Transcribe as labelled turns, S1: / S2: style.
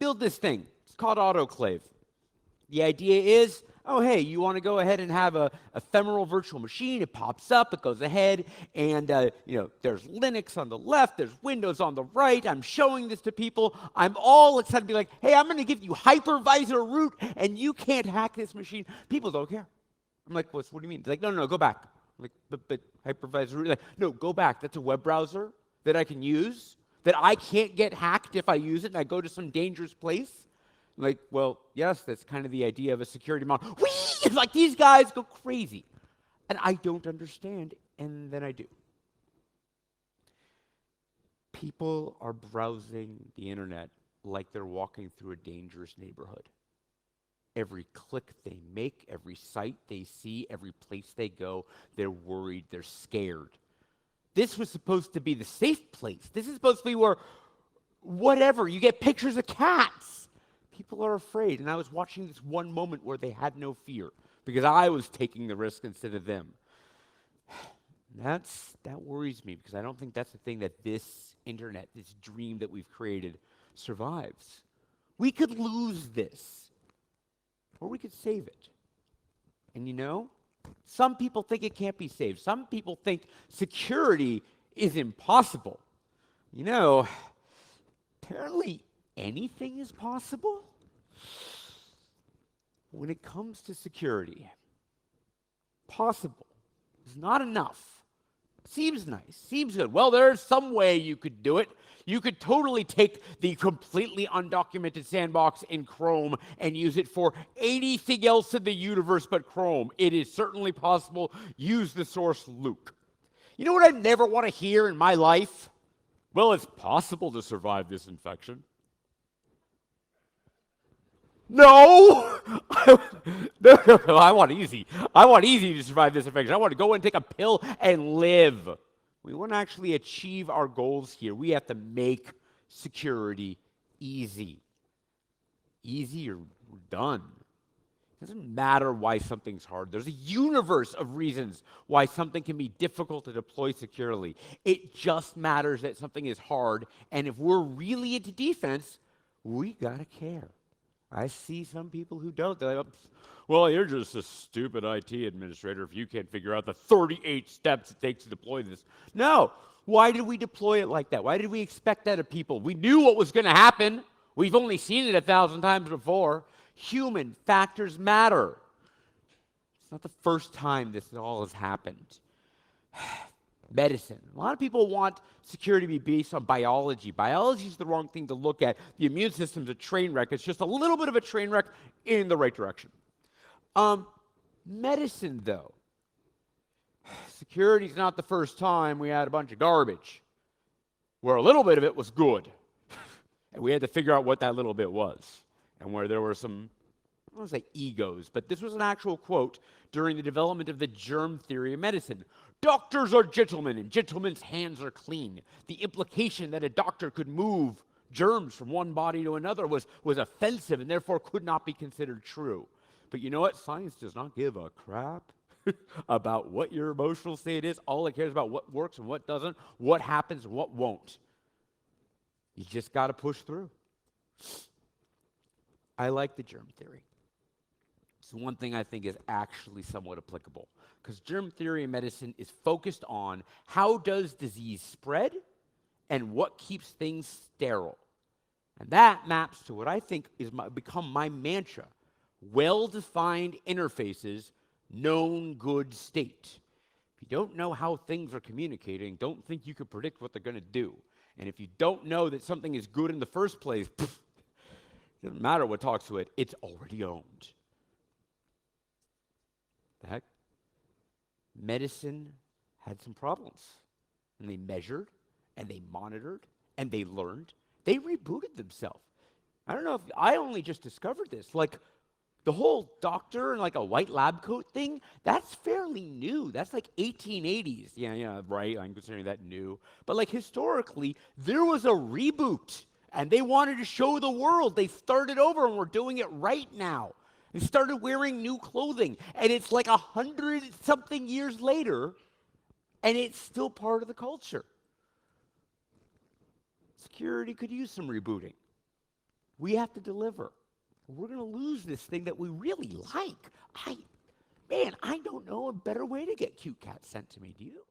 S1: build this thing. It's called autoclave. The idea is, oh, hey, you want to go ahead and have a ephemeral virtual machine. It pops up, it goes ahead, and there's Linux on the left, there's Windows on the right. I'm showing this to people. I'm all excited to be like, hey, I'm going to give you hypervisor root, and you can't hack this machine. People don't care. I'm like, what do you mean? They're like, no, go back. I'm like, but hypervisor root? Like, no, go back. That's a web browser that I can use, that I can't get hacked if I use it and I go to some dangerous place. Like, well, yes, that's kind of the idea of a security model. Whee! It's like these guys go crazy. And I don't understand, and then I do. People are browsing the internet like they're walking through a dangerous neighborhood. Every click they make, every site they see, every place they go, they're worried, they're scared. This was supposed to be the safe place. This is supposed to be where, whatever, you get pictures of cats. People are afraid, and I was watching this one moment where they had no fear because I was taking the risk instead of them. That worries me because I don't think that's the thing that this internet, this dream that we've created, survives. We could lose this, or we could save it. And some people think it can't be saved. Some people think security is impossible. Apparently anything is possible. When it comes to security, possible is not enough. Seems nice, seems good. Well, there's some way you could do it. You could totally take the completely undocumented sandbox in Chrome and use it for anything else in the universe but Chrome. It is certainly possible. Use the source Luke. You know what I never want to hear in my life? Well, it's possible to survive this infection. No! No, I want easy. I want easy to survive this infection. I want to go and take a pill and live. We want to actually achieve our goals here. We have to make security easy. Easy or we're done. It doesn't matter why something's hard. There's a universe of reasons why something can be difficult to deploy securely. It just matters that something is hard, and if we're really into defense, we gotta care. I see some people who don't. They're like, well, you're just a stupid IT administrator if you can't figure out the 38 steps it takes to deploy this. No. Why did we deploy it like that? Why did we expect that of people? We knew what was going to happen. We've only seen it 1,000 times before. Human factors matter. It's not the first time this all has happened. Medicine. A lot of people want security to be based on biology. Biology is the wrong thing to look at. The immune system's a train wreck. It's just a little bit of a train wreck in the right direction. Medicine, though. Security's not the first time we had a bunch of garbage where a little bit of it was good. And we had to figure out what that little bit was. And where there were some, I don't want to say egos, but this was an actual quote during the development of the germ theory of medicine. Doctors are gentlemen, and gentlemen's hands are clean. The implication that a doctor could move germs from one body to another was offensive and therefore could not be considered true. But you know what? Science does not give a crap about what your emotional state is. All it cares about what works and what doesn't, what happens and what won't. You just got to push through. I like the germ theory. It's one thing I think is actually somewhat applicable, because germ theory in medicine is focused on how does disease spread and what keeps things sterile. And that maps to what I think is become my mantra: well-defined interfaces, known good state. If you don't know how things are communicating, don't think you can predict what they're going to do. And if you don't know that something is good in the first place, it doesn't matter what talks to it, it's already owned. The heck? Medicine had some problems. And they measured, and they monitored, and they learned. They rebooted themselves. I don't know if I only just discovered this. Like, the whole doctor and like a white lab coat thing, that's fairly new. That's like 1880s. Yeah, right. I'm considering that new. But like historically, there was a reboot, and they wanted to show the world. They started over, and we're doing it right now. They started wearing new clothing, and it's like 100-something years later, and it's still part of the culture. Security could use some rebooting. We have to deliver. We're going to lose this thing that we really like. Man, I don't know a better way to get cute cats sent to me. Do you?